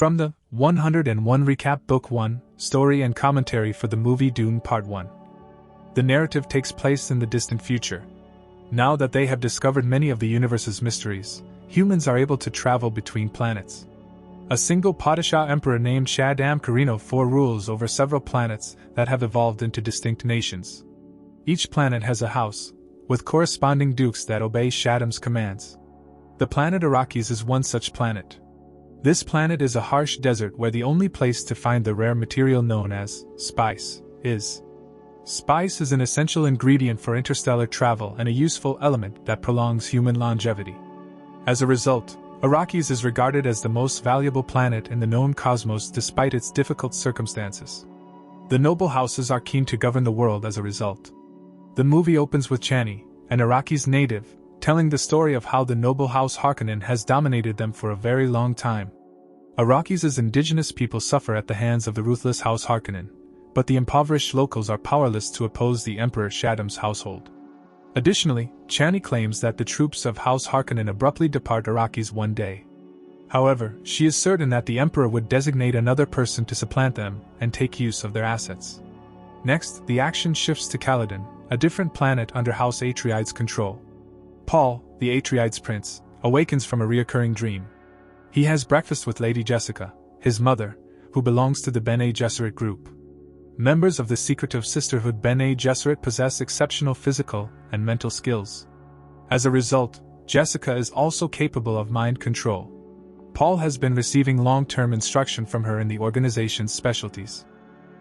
From the 101 Recap Book 1, Story and Commentary for the Movie Dune Part 1. The narrative takes place in the distant future. Now that they have discovered many of the universe's mysteries, humans are able to travel between planets. A single Padishah emperor named Shaddam Karino IV rules over several planets that have evolved into distinct nations. Each planet has a house, with corresponding dukes that obey Shaddam's commands. The planet Arrakis is one such planet. This planet is a harsh desert where the only place to find the rare material known as spice is. Spice is an essential ingredient for interstellar travel and a useful element that prolongs human longevity. As a result, Arrakis is regarded as the most valuable planet in the known cosmos despite its difficult circumstances. The noble houses are keen to govern the world as a result. The movie opens with Chani, an Arrakis native, telling the story of how the noble house Harkonnen has dominated them for a very long time. Arrakis' indigenous people suffer at the hands of the ruthless House Harkonnen, but the impoverished locals are powerless to oppose the Emperor Shaddam's household. Additionally, Chani claims that the troops of House Harkonnen abruptly depart Arrakis one day. However, she is certain that the Emperor would designate another person to supplant them and take use of their assets. Next, the action shifts to Caladan, a different planet under House Atreides' control. Paul, the Atreides prince, awakens from a recurring dream. He has breakfast with Lady Jessica, his mother, who belongs to the Bene Gesserit group. Members of the secretive sisterhood Bene Gesserit possess exceptional physical and mental skills. As a result, Jessica is also capable of mind control. Paul has been receiving long-term instruction from her in the organization's specialties.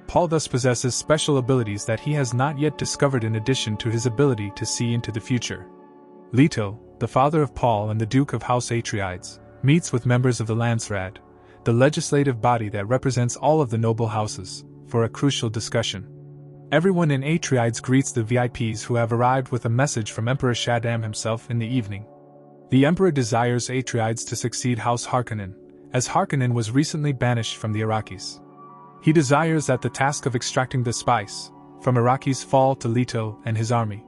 Paul thus possesses special abilities that he has not yet discovered in addition to his ability to see into the future. Leto, the father of Paul and the Duke of House Atreides, meets with members of the Landsraad, the legislative body that represents all of the noble houses, for a crucial discussion. Everyone in Atreides greets the VIPs who have arrived with a message from Emperor Shaddam himself in the evening. The Emperor desires Atreides to succeed House Harkonnen, as Harkonnen was recently banished from the Arrakis. He desires that the task of extracting the spice from Arrakis fall to Leto and his army.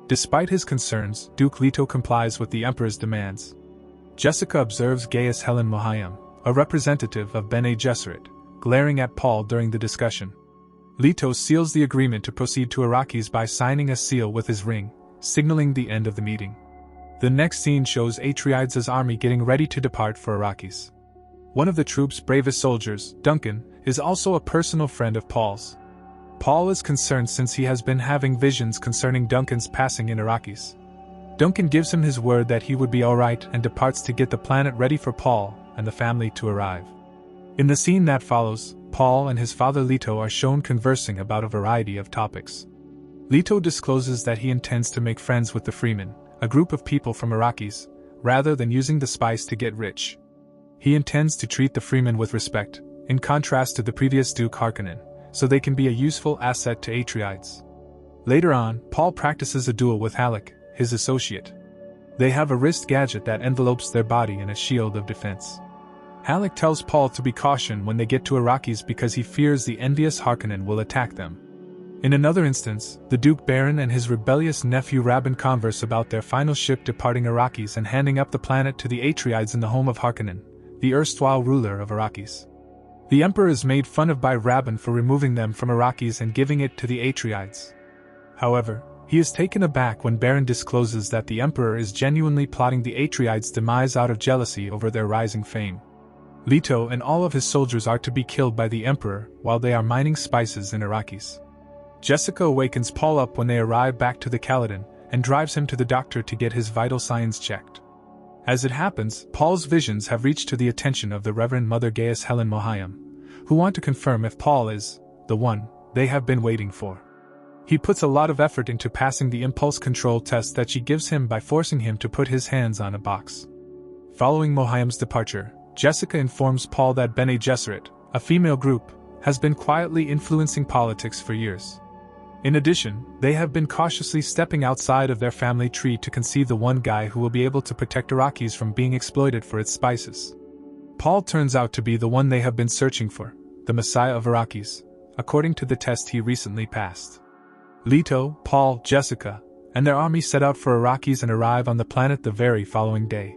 Despite his concerns, Duke Leto complies with the Emperor's demands. Jessica observes Gaius Helen Mohayam, a representative of Bene Gesserit, glaring at Paul during the discussion. Leto seals the agreement to proceed to Arrakis by signing a seal with his ring, signaling the end of the meeting. The next scene shows Atreides' army getting ready to depart for Arrakis. One of the troop's bravest soldiers, Duncan, is also a personal friend of Paul's. Paul is concerned since he has been having visions concerning Duncan's passing in Arrakis. Duncan gives him his word that he would be alright and departs to get the planet ready for Paul and the family to arrive. In the scene that follows, Paul and his father Leto are shown conversing about a variety of topics. Leto discloses that he intends to make friends with the Fremen, a group of people from Arrakis, rather than using the spice to get rich. He intends to treat the Fremen with respect, in contrast to the previous Duke Harkonnen, so they can be a useful asset to Atreides. Later on, Paul practices a duel with Halleck, his associate. They have a wrist gadget that envelopes their body in a shield of defense. Halleck tells Paul to be cautious when they get to Arrakis because he fears the envious Harkonnen will attack them. In another instance, the Duke Baron and his rebellious nephew Rabban converse about their final ship departing Arrakis and handing up the planet to the Atreides in the home of Harkonnen, the erstwhile ruler of Arrakis. The Emperor is made fun of by Rabban for removing them from Arrakis and giving it to the Atreides. However, he is taken aback when Baron discloses that the Emperor is genuinely plotting the Atreides' demise out of jealousy over their rising fame. Leto and all of his soldiers are to be killed by the Emperor while they are mining spices in Arrakis. Jessica awakens Paul up when they arrive back to the Caladan and drives him to the doctor to get his vital signs checked. As it happens, Paul's visions have reached to the attention of the Reverend Mother Gaius Helen Mohayam, who want to confirm if Paul is the one they have been waiting for. He puts a lot of effort into passing the impulse control test that she gives him by forcing him to put his hands on a box. Following Mohayam's departure, Jessica informs Paul that Bene Gesserit, a female group, has been quietly influencing politics for years. In addition, they have been cautiously stepping outside of their family tree to conceive the one guy who will be able to protect Arrakis from being exploited for its spices. Paul turns out to be the one they have been searching for, the Messiah of Arrakis, according to the test he recently passed. Leto, Paul, Jessica, and their army set out for Arrakis and arrive on the planet the very following day.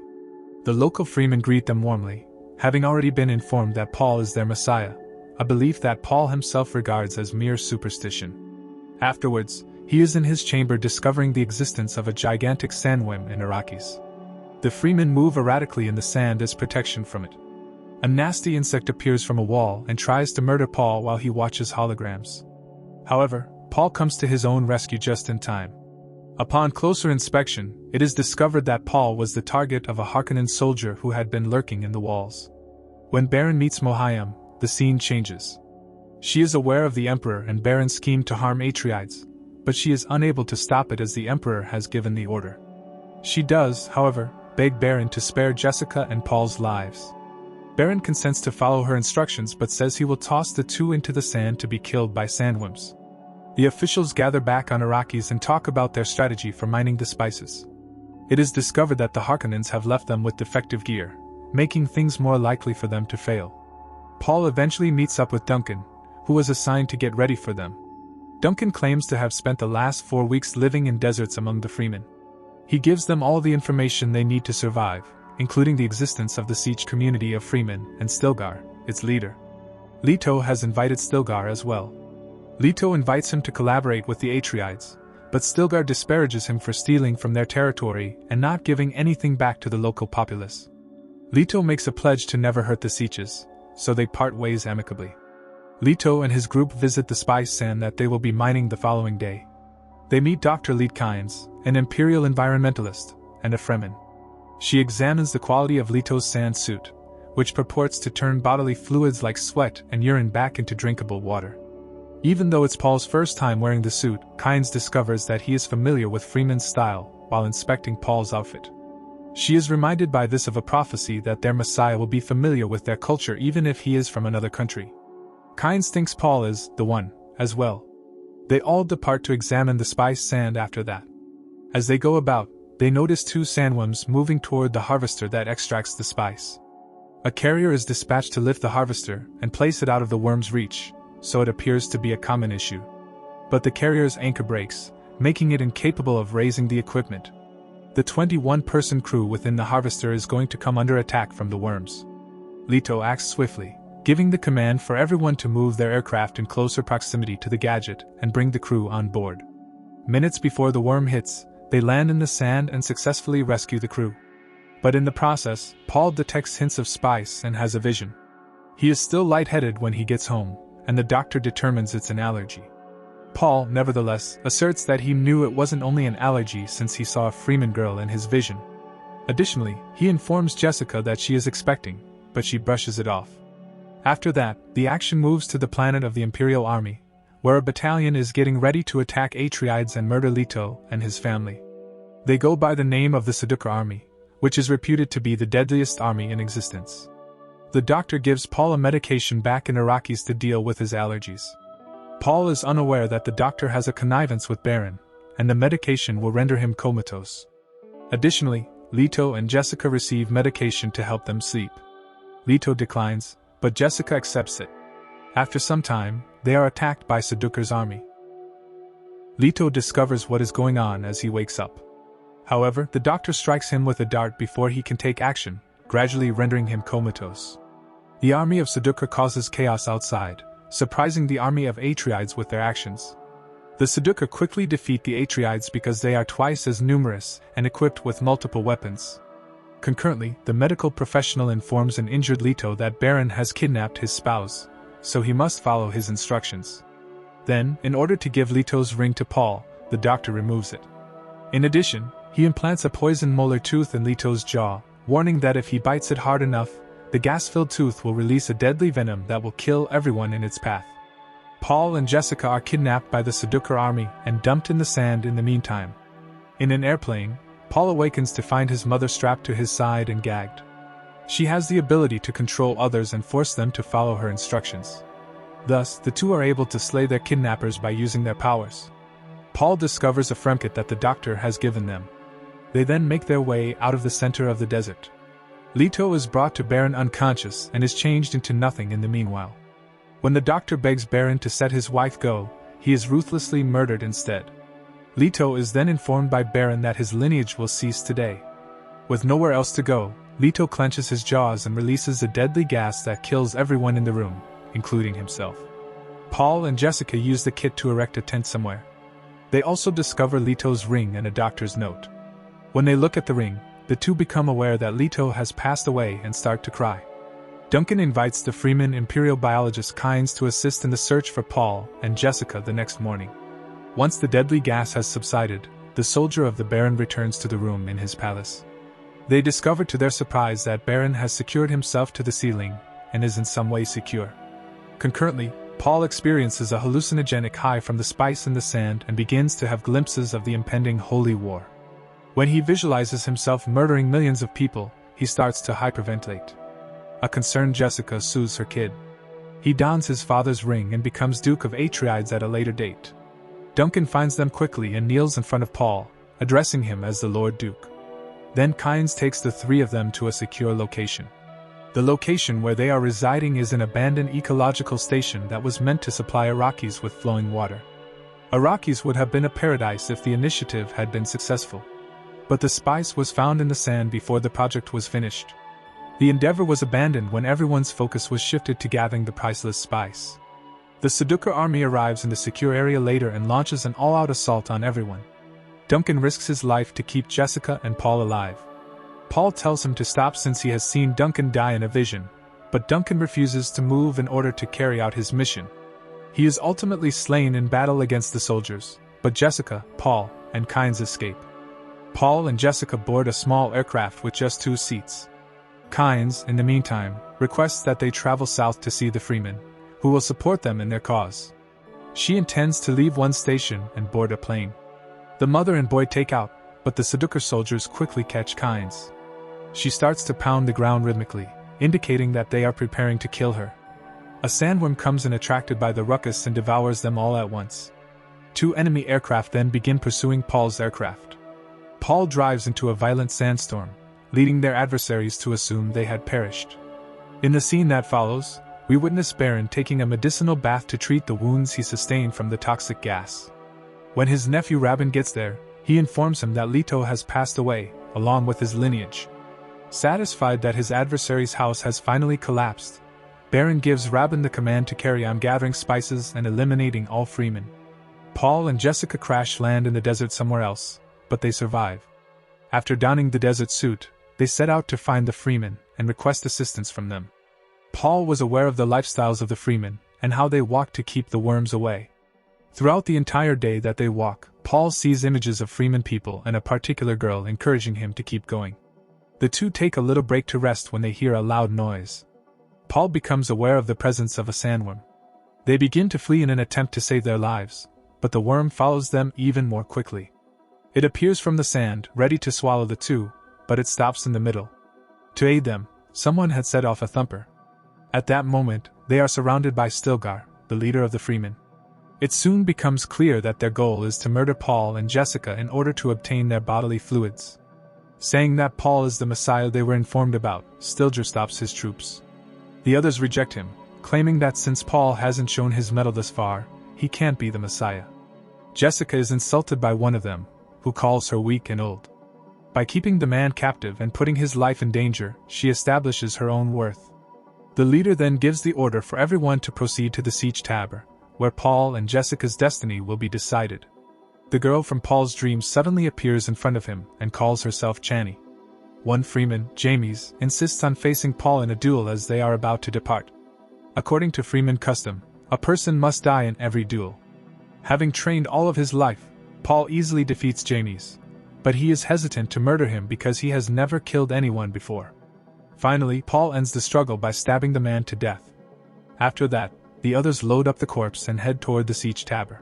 The local Fremen greet them warmly, having already been informed that Paul is their Messiah, a belief that Paul himself regards as mere superstition. Afterwards, he is in his chamber discovering the existence of a gigantic sandworm in Arrakis. The Fremen move erratically in the sand as protection from it. A nasty insect appears from a wall and tries to murder Paul while he watches holograms. However, Paul comes to his own rescue just in time. Upon closer inspection, it is discovered that Paul was the target of a Harkonnen soldier who had been lurking in the walls. When Baron meets Mohiam, the scene changes. She is aware of the Emperor and Baron's scheme to harm Atreides, but she is unable to stop it as the Emperor has given the order. She does, however, beg Baron to spare Jessica and Paul's lives. Baron consents to follow her instructions but says he will toss the two into the sand to be killed by sandworms. The officials gather back on Arrakis and talk about their strategy for mining the spices. It is discovered that the Harkonnens have left them with defective gear, making things more likely for them to fail. Paul eventually meets up with Duncan, who was assigned to get ready for them. Duncan claims to have spent the last 4 weeks living in deserts among the Fremen. He gives them all the information they need to survive, including the existence of the siege community of Fremen and Stilgar, its leader. Leto has invited Stilgar as well. Leto invites him to collaborate with the Atreides, but Stilgar disparages him for stealing from their territory and not giving anything back to the local populace. Leto makes a pledge to never hurt the Sieges, so they part ways amicably. Leto and his group visit the spice sand that they will be mining the following day. They meet Dr. Leet Kynes, an imperial environmentalist, and a Fremen. She examines the quality of Leto's sand suit, which purports to turn bodily fluids like sweat and urine back into drinkable water. Even though it's Paul's first time wearing the suit, Kynes discovers that he is familiar with Freeman's style while inspecting Paul's outfit. She is reminded by this of a prophecy that their Messiah will be familiar with their culture even if he is from another country. Kynes thinks Paul is the one, as well. They all depart to examine the spice sand after that. As they go about, they notice 2 sandworms moving toward the harvester that extracts the spice. A carrier is dispatched to lift the harvester and place it out of the worm's reach, so it appears to be a common issue. But the carrier's anchor breaks, making it incapable of raising the equipment. The 21-person crew within the harvester is going to come under attack from the worms. Leto acts swiftly, giving the command for everyone to move their aircraft in closer proximity to the gadget and bring the crew on board. Minutes before the worm hits, they land in the sand and successfully rescue the crew. But in the process, Paul detects hints of spice and has a vision. He is still lightheaded when he gets home, and the doctor determines it's an allergy. Paul, nevertheless, asserts that he knew it wasn't only an allergy since he saw a Freeman girl in his vision. Additionally, he informs Jessica that she is expecting, but she brushes it off. After that, the action moves to the planet of the Imperial Army, where a battalion is getting ready to attack Atreides and murder Leto and his family. They go by the name of the Sedukar Army, which is reputed to be the deadliest army in existence. The doctor gives Paul a medication back in Arrakis to deal with his allergies. Paul is unaware that the doctor has a connivance with Baron, and the medication will render him comatose. Additionally, Leto and Jessica receive medication to help them sleep. Leto declines, but Jessica accepts it. After some time, they are attacked by Sedukar's army. Leto discovers what is going on as he wakes up. However, the doctor strikes him with a dart before he can take action, gradually rendering him comatose. The army of Sedukar causes chaos outside, surprising the army of Atreides with their actions. The Sedukar quickly defeat the Atreides because they are twice as numerous and equipped with multiple weapons. Concurrently, the medical professional informs an injured Leto that Baron has kidnapped his spouse, so he must follow his instructions. Then, in order to give Leto's ring to Paul, the doctor removes it. In addition, he implants a poison molar tooth in Leto's jaw, warning that if he bites it hard enough, the gas-filled tooth will release a deadly venom that will kill everyone in its path. Paul and Jessica are kidnapped by the Sedukar army and dumped in the sand in the meantime. In an airplane, Paul awakens to find his mother strapped to his side and gagged. She has the ability to control others and force them to follow her instructions. Thus, the two are able to slay their kidnappers by using their powers. Paul discovers a fremkit that the doctor has given them. They then make their way out of the center of the desert. Leto is brought to Baron unconscious and is changed into nothing in the meanwhile. When the doctor begs Baron to set his wife go, he is ruthlessly murdered instead. Leto is then informed by Baron that his lineage will cease today. With nowhere else to go, Leto clenches his jaws and releases a deadly gas that kills everyone in the room, including himself. Paul and Jessica use the kit to erect a tent somewhere. They also discover Leto's ring and a doctor's note. When they look at the ring, the two become aware that Leto has passed away and start to cry. Duncan invites the Fremen Imperial biologist Kynes to assist in the search for Paul and Jessica the next morning. Once the deadly gas has subsided, the soldier of the Baron returns to the room in his palace. They discover to their surprise that Baron has secured himself to the ceiling and is in some way secure. Concurrently, Paul experiences a hallucinogenic high from the spice in the sand and begins to have glimpses of the impending holy war. When he visualizes himself murdering millions of people, he starts to hyperventilate. A concerned Jessica soothes her kid. He dons his father's ring and becomes Duke of Atreides at a later date. Duncan finds them quickly and kneels in front of Paul, addressing him as the Lord Duke. Then Kynes takes the three of them to a secure location. The location where they are residing is an abandoned ecological station that was meant to supply Arrakis with flowing water. Arrakis would have been a paradise if the initiative had been successful. But the spice was found in the sand before the project was finished. The endeavor was abandoned when everyone's focus was shifted to gathering the priceless spice. The Seducer army arrives in the secure area later and launches an all-out assault on everyone. Duncan risks his life to keep Jessica and Paul alive. Paul tells him to stop since he has seen Duncan die in a vision, but Duncan refuses to move in order to carry out his mission. He is ultimately slain in battle against the soldiers, but Jessica, Paul, and Kynes escape. Paul and Jessica board a small aircraft with just 2 seats. Kynes, in the meantime, requests that they travel south to see the Fremen, who will support them in their cause. She intends to leave one station and board a plane. The mother and boy take out, but the Seducer soldiers quickly catch Kynes. She starts to pound the ground rhythmically, indicating that they are preparing to kill her. A sandworm comes in attracted by the ruckus and devours them all at once. 2 enemy aircraft then begin pursuing Paul's aircraft. Paul drives into a violent sandstorm, leading their adversaries to assume they had perished. In the scene that follows, we witness Baron taking a medicinal bath to treat the wounds he sustained from the toxic gas. When his nephew Rabin gets there, he informs him that Leto has passed away, along with his lineage. Satisfied that his adversary's house has finally collapsed, Baron gives Rabin the command to carry on gathering spices and eliminating all Fremen. Paul and Jessica crash land in the desert somewhere else, but they survive. After donning the desert suit, they set out to find the Fremen and request assistance from them. Paul was aware of the lifestyles of the Fremen and how they walk to keep the worms away. Throughout the entire day that they walk, Paul sees images of Fremen people and a particular girl encouraging him to keep going. The two take a little break to rest when they hear a loud noise. Paul becomes aware of the presence of a sandworm. They begin to flee in an attempt to save their lives, but the worm follows them even more quickly. It appears from the sand, ready to swallow the two, but it stops in the middle. To aid them, someone had set off a thumper. At that moment, they are surrounded by Stilgar, the leader of the Fremen. It soon becomes clear that their goal is to murder Paul and Jessica in order to obtain their bodily fluids. Saying that Paul is the Messiah they were informed about, Stilgar stops his troops. The others reject him, claiming that since Paul hasn't shown his mettle thus far, he can't be the Messiah. Jessica is insulted by one of them, who calls her weak and old. By keeping the man captive and putting his life in danger, she establishes her own worth. The leader then gives the order for everyone to proceed to the siege tower, where Paul and Jessica's destiny will be decided. The girl from Paul's dreams suddenly appears in front of him and calls herself Chani. One Freeman, James, insists on facing Paul in a duel as they are about to depart. According to Freeman custom, a person must die in every duel. Having trained all of his life, Paul easily defeats James, but he is hesitant to murder him because he has never killed anyone before. Finally, Paul ends the struggle by stabbing the man to death. After that, the others load up the corpse and head toward the siege tower.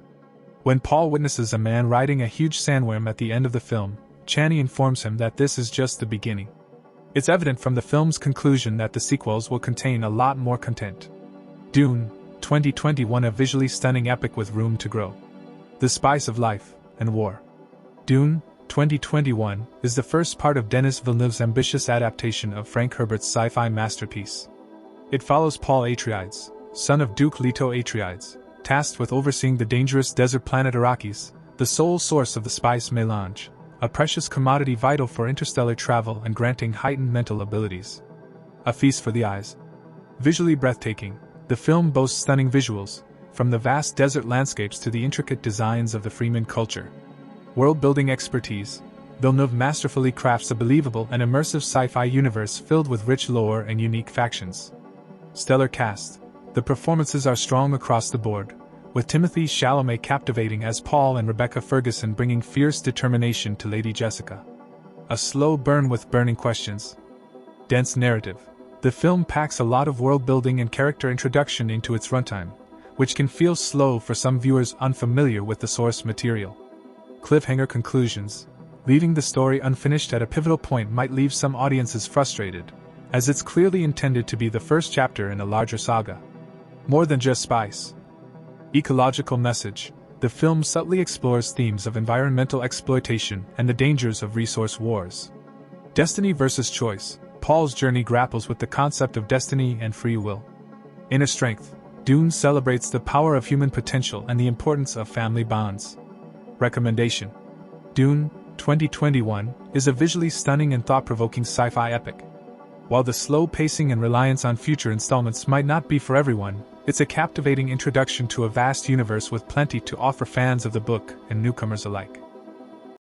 When Paul witnesses a man riding a huge sandworm at the end of the film, Chani informs him that this is just the beginning. It's evident from the film's conclusion that the sequels will contain a lot more content. Dune, 2021, a visually stunning epic with room to grow. The spice of life and war. Dune, 2021, is the first part of Denis Villeneuve's ambitious adaptation of Frank Herbert's sci-fi masterpiece. It follows Paul Atreides, son of Duke Leto Atreides, tasked with overseeing the dangerous desert planet Arrakis, the sole source of the spice Melange, a precious commodity vital for interstellar travel and granting heightened mental abilities. A feast for the eyes. Visually breathtaking, the film boasts stunning visuals, from the vast desert landscapes to the intricate designs of the Fremen culture. World-building expertise. Villeneuve masterfully crafts a believable and immersive sci-fi universe filled with rich lore and unique factions. Stellar cast. The performances are strong across the board, with Timothée Chalamet captivating as Paul and Rebecca Ferguson bringing fierce determination to Lady Jessica. A slow burn with burning questions. Dense narrative. The film packs a lot of world-building and character introduction into its runtime, which can feel slow for some viewers unfamiliar with the source material. Cliffhanger conclusions. Leaving the story unfinished at a pivotal point might leave some audiences frustrated, as it's clearly intended to be the first chapter in a larger saga. More than just spice. Ecological message. The film subtly explores themes of environmental exploitation and the dangers of resource wars. Destiny versus choice. Paul's journey grapples with the concept of destiny and free will. Inner strength. Dune celebrates the power of human potential and the importance of family bonds. Recommendation. Dune, 2021, is a visually stunning and thought-provoking sci-fi epic. While the slow pacing and reliance on future installments might not be for everyone, it's a captivating introduction to a vast universe with plenty to offer fans of the book and newcomers alike.